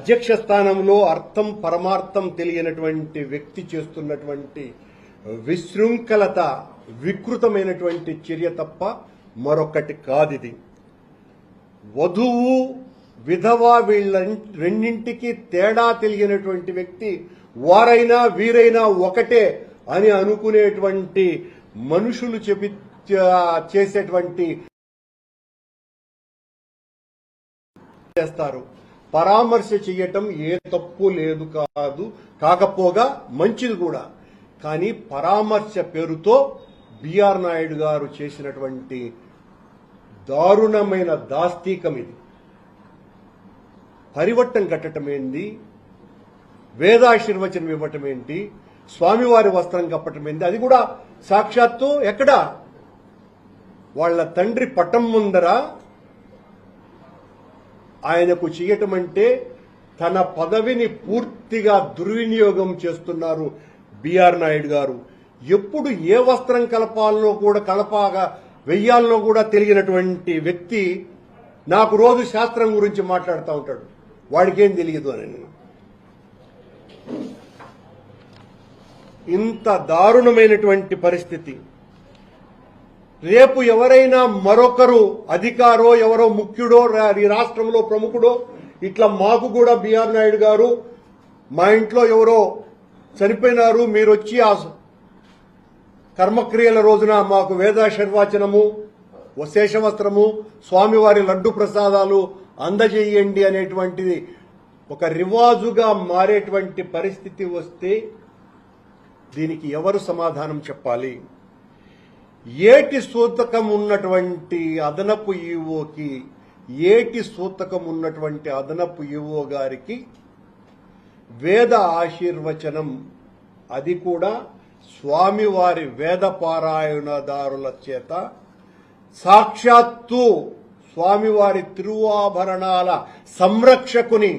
అధ్యక్ష స్థానంలో అర్థం పరమార్థం తెలియనటువంటి వ్యక్తి చేస్తున్నటువంటి విశృంఖలత వికృతమైనటువంటి చర్య తప్ప మరొకటి కాదిది. వధువు విధవ వీళ్ళ రెండింటికి తేడా తెలియనటువంటి వ్యక్తి వారైనా వీరైనా ఒకటే అని అనుకునేటువంటి మనుషులు చేసేటువంటి చేస్తారు. పరామర్శ చేయటం ఏ తప్పు లేదు కాదు, కాకపోగా మంచిది కూడా. కానీ పరామర్శ పేరుతో బిఆర్ నాయుడు గారు చేసినటువంటి దారుణమైన దాస్తీకం ఇది. పరివట్టం కట్టడం ఏంది, వేదాశీర్వచనం ఇవ్వటం ఏంటి, స్వామివారి వస్త్రం కప్పటం ఏంది, అది కూడా సాక్షాత్తు ఎక్కడ వాళ్ళ తండ్రి పటం ముందర ఆయనకు చేయటం అంటే తన పదవిని పూర్తిగా దుర్వినియోగం చేస్తున్నారు బిఆర్ నాయుడు గారు. ఎప్పుడు ఏ వస్త్రం కలపాలనో కూడా కలపాగా వెయ్యాలనో కూడా తెలియనటువంటి వ్యక్తి నాకు రోజు శాస్త్రం గురించి మాట్లాడుతూ ఉంటాడు. వాడికేం తెలియదు అని. ఇంత దారుణమైనటువంటి పరిస్థితి. రేపు ఎవరైనా మరొకరు అధికారో ఎవరో ముఖ్యుడో ఈ రాష్ట్రంలో ప్రముఖుడో ఇట్లా మాకు కూడా బిఆర్ నాయుడు గారు మా ఇంట్లో ఎవరో చనిపోయినారు, మీరు వచ్చి ఆ కర్మక్రియల రోజున మాకు వేదాశీర్వచనము శేషవస్త్రము స్వామివారి లడ్డు ప్రసాదాలు అందజేయండి అనేటువంటిది ఒక రివాజుగా మారేటువంటి పరిస్థితి వస్తే దీనికి ఎవరు సమాధానం చెప్పాలి? ఏటి సూతకం ఉన్నటువంటి అదనపు ఈవోకి, ఏటి సూతకం ఉన్నటువంటి అదనపు ఈవో గారికి వేద ఆశీర్వచనం, అది కూడా స్వామివారి వేద పారాయణదారుల చేత సాక్షాత్తు స్వామివారి తిరువాభరణాల సంరక్షకుని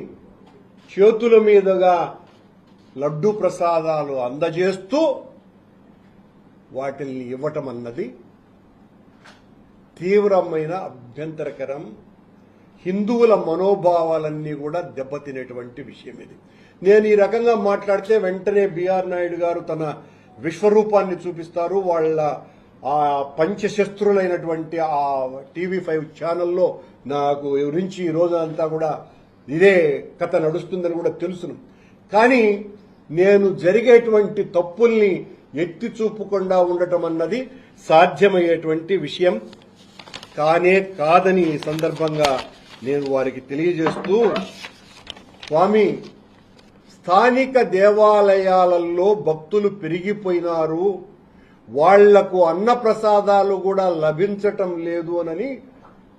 చేతుల మీదుగా లడ్డు ప్రసాదాలు అందజేస్తూ వాటిని ఇవ్వటం అన్నది తీవ్రమైన అభ్యంతరకరం. హిందువుల మనోభావాలన్నీ కూడా దెబ్బతినేటువంటి విషయం ఇది. నేను ఈ రకంగా మాట్లాడితే వెంటనే బిఆర్ నాయుడు గారు తన విశ్వరూపాన్ని చూపిస్తారు. వాళ్ళ ఆ పంచశస్త్రులైనటువంటి ఆ TV5 ఛానల్లో నాకు గురించి ఈ రోజంతా కూడా ఇదే కథ నడుస్తుందని కూడా తెలుసును. కానీ నేను జరిగేటువంటి తప్పుల్ని ఎత్తి చూపకుండా ఉండటం అన్నది సాధ్యమయ్యేటువంటి విషయం కానే కాదని ఈ సందర్భంగా నేను వారికి తెలియజేస్తూ, స్వామి, స్థానిక దేవాలయాలలో భక్తులు పెరిగిపోయినారు, వాళ్లకు అన్నప్రసాదాలు కూడా లభించటం లేదు అని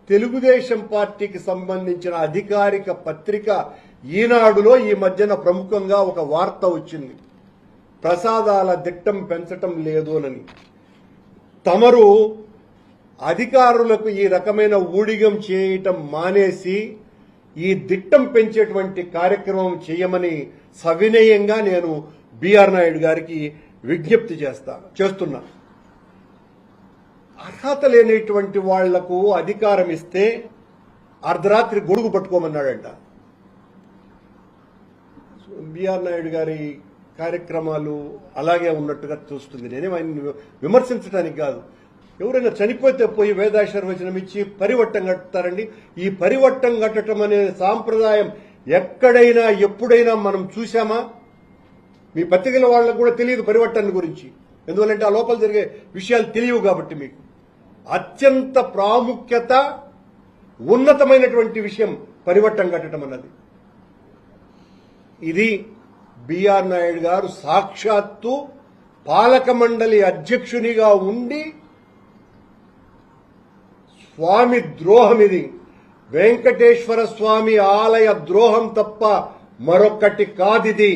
తెలుగుదేశం పార్టీకి సంబంధించిన అధికారిక పత్రిక ఈనాడులో ఈ మధ్యన ప్రముఖంగా ఒక వార్త వచ్చింది. ప్రసాదాల దిట్టం పెంచటం లేదు అని. తమరు అధికారులకు ఈ రకమైన ఊడిగం చేయటం మానేసి ఈ దిట్టం పెంచేటువంటి కార్యక్రమం చేయమని సవినయంగా నేను బిఆర్ నాయుడు గారికి విజ్ఞప్తి చేస్తున్నా. అర్హత లేనటువంటి వాళ్లకు అధికారం ఇస్తే అర్ధరాత్రి గొడుగు పట్టుకోమన్నాడంట. బిఆర్ నాయుడు గారి కార్యక్రమాలు అలాగే ఉన్నట్టుగా చూస్తుంది. నేనేం ఆయన విమర్శించడానికి కాదు. ఎవరైనా చనిపోతే పోయి వేదాశీర్వచనం ఇచ్చి పరివట్టం కట్టుతారండి. ఈ పరివట్టం కట్టడం అనే సాంప్రదాయం ఎక్కడైనా ఎప్పుడైనా మనం చూశామా? మీ పత్రికల వాళ్ళకు కూడా తెలియదు పరివట్టం గురించి. ఎందువల్లంటే ఆ లోపల జరిగే విషయాలు తెలియవు కాబట్టి. మీకు అత్యంత ప్రాముఖ్యత ఉన్నతమైనటువంటి విషయం పరివట్టం కట్టడం అన్నది. ఇది బిఆర్ నాయుడు గారు సాక్షాత్తు పాలక మండలి అధ్యక్షునిగా ఉండి స్వామి ద్రోహం ఇది. వెంకటేశ్వర స్వామి ఆలయ ద్రోహం తప్ప మరొకటి కాదిది.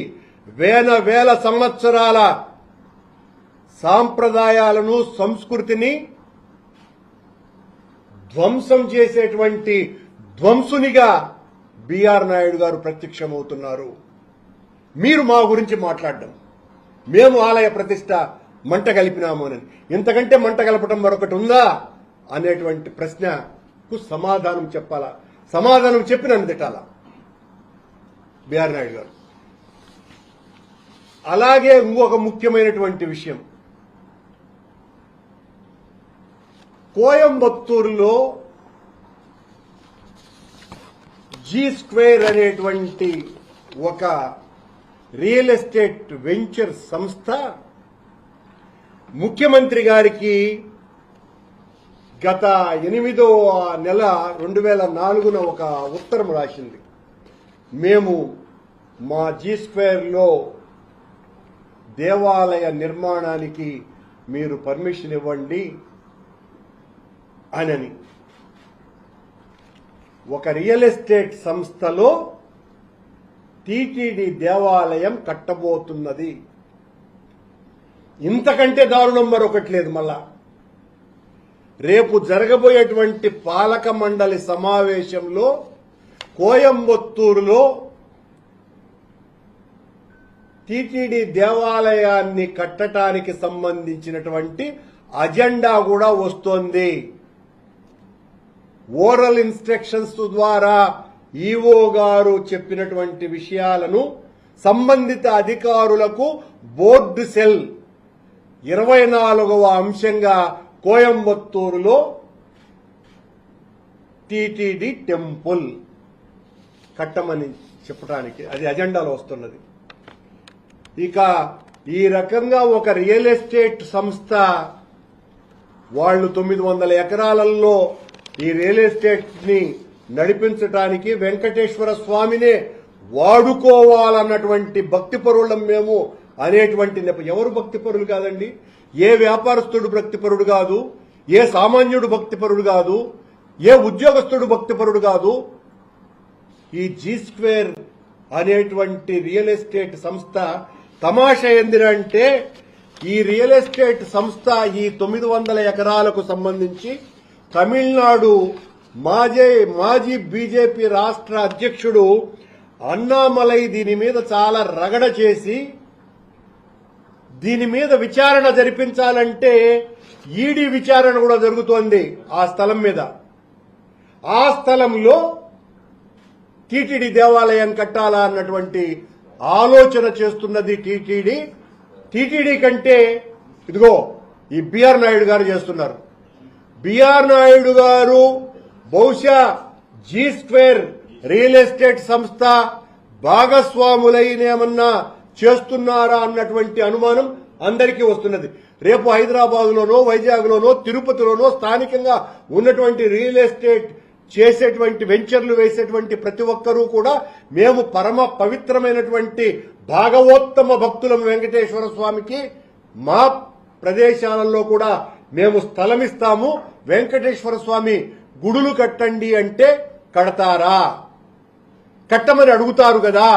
వేల సంవత్సరాల సాంప్రదాయాలను సంస్కృతిని ధ్వంసం చేసేటువంటి ధ్వంసునిగా బిఆర్ నాయుడు గారు ప్రత్యక్షమవుతున్నారు. మీరు మా గురించి మాట్లాడడం, మేము ఆలయ ప్రతిష్ట మంట కలిపినాము అని, ఇంతకంటే మంట కలపటం మరొకటి ఉందా అనేటువంటి ప్రశ్నకు సమాధానం చెప్పాలా? సమాధానం చెప్పి నన్ను తిట్టాలా? బిఆర్ నాయుడు గారు. అలాగే ఇంకొక ముఖ్యమైనటువంటి విషయం, కోయంబత్తూరులో G2 అనేటువంటి ఒక రియల్ ఎస్టేట్ వెంచర్ సంస్థ ముఖ్యమంత్రి గారికి గత 8వ నెల 2004న ఒక ఉత్తరం రాసింది. మేము మా G2లో దేవాలయ నిర్మాణానికి మీరు పర్మిషన్ ఇవ్వండి అని. ఒక రియల్ ఎస్టేట్ సంస్థలో టీటీడీ దేవాలయం కట్టబోతున్నది. ఇంతకంటే దారుణం మరొకటి లేదు. మళ్ళా రేపు జరగబోయేటువంటి పాలక మండలి సమావేశంలో కోయంబత్తూరులో టీటీడీ దేవాలయాన్ని కట్టడానికి సంబంధించినటువంటి అజెండా కూడా వస్తోంది. ఓరల్ ఇన్స్ట్రక్షన్స్ ద్వారా ఈవో గారు చెప్పినటువంటి విషయాలను సంబంధిత అధికారులకు బోర్డు సెల్ 24వ అంశంగా కోయంబత్తూరులో టీటీడీ టెంపుల్ కట్టమని చెప్పడానికి అది అజెండాలో వస్తున్నది. ఇక ఈ రకంగా ఒక రియల్ ఎస్టేట్ సంస్థ వాళ్ళు 900 ఎకరాలలో ఈ రియల్ ఎస్టేట్ ని నడిపించడానికి వెంకటేశ్వర స్వామినే వాడుకోవాలన్నటువంటి భక్తిపరులం మేము అనేటువంటి ఎవరు భక్తిపరులు కాదండి? ఏ వ్యాపారస్తుడు భక్తిపరుడు కాదు, ఏ సామాన్యుడు భక్తిపరుడు కాదు, ఏ ఉద్యోగస్తుడు భక్తిపరుడు కాదు. ఈ G2 అనేటువంటి రియల్ ఎస్టేట్ సంస్థ తమాషా ఏందిరంటే, ఈ రియల్ ఎస్టేట్ సంస్థ ఈ 900 ఎకరాలకు సంబంధించి తమిళనాడు మాజీ బీజేపీ రాష్ట్ర అధ్యక్షుడు అన్నామలై దీని మీద చాలా రగడ చేసి దీని మీద విచారణ జరిపించాలంటే ఈడీ విచారణ కూడా జరుగుతోంది ఆ స్థలం మీద. ఆ స్థలంలో టీటీడీ దేవాలయం కట్టాలా అన్నటువంటి ఆలోచన చేస్తున్నది టీటీడీ. టీటీడీ కంటే ఇదిగో ఈ బిఆర్ నాయుడు గారు చేస్తున్నారు. బిఆర్ నాయుడు గారు బహుశా G2 రియల్ ఎస్టేట్ సంస్థ భాగస్వాములైనేమన్నా చేస్తున్నారా అన్నటువంటి అనుమానం అందరికీ వస్తున్నది. రేపు హైదరాబాద్ లోనో, వైజాగ్ లోనో, తిరుపతిలోనో స్థానికంగా ఉన్నటువంటి రియల్ ఎస్టేట్ చేసేటువంటి వెంచర్లు వేసేటువంటి ప్రతి ఒక్కరూ కూడా మేము పరమ పవిత్రమైనటువంటి భాగవోత్తమ భక్తులం వెంకటేశ్వర స్వామికి, మా ప్రదేశాలలో కూడా మేము స్థలమిస్తాము, వెంకటేశ్వర స్వామి గుడులు కట్టండి అంటే కడతారా? కట్టమని అడుగుతారు కదా.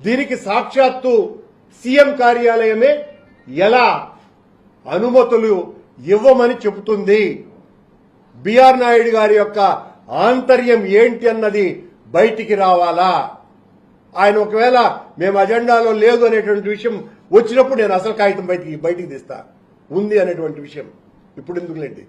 దీనికి సాక్షాత్తు సీఎం కార్యాలయమే ఎలా అనుమతులు ఇవ్వమని చెబుతుంది? బిఆర్ నాయుడు గారి యొక్క ఆంతర్యం ఏంటి అన్నది బయటికి రావాలా? ఆయన ఒకవేళ మేము అజెండాలో లేదు అనేటువంటి విషయం వచ్చినప్పుడు నేను అసలు కాగితం బయటికి తీస్తా, ఉంది అనేటువంటి విషయం. ఇప్పుడు ఎందుకులేండి.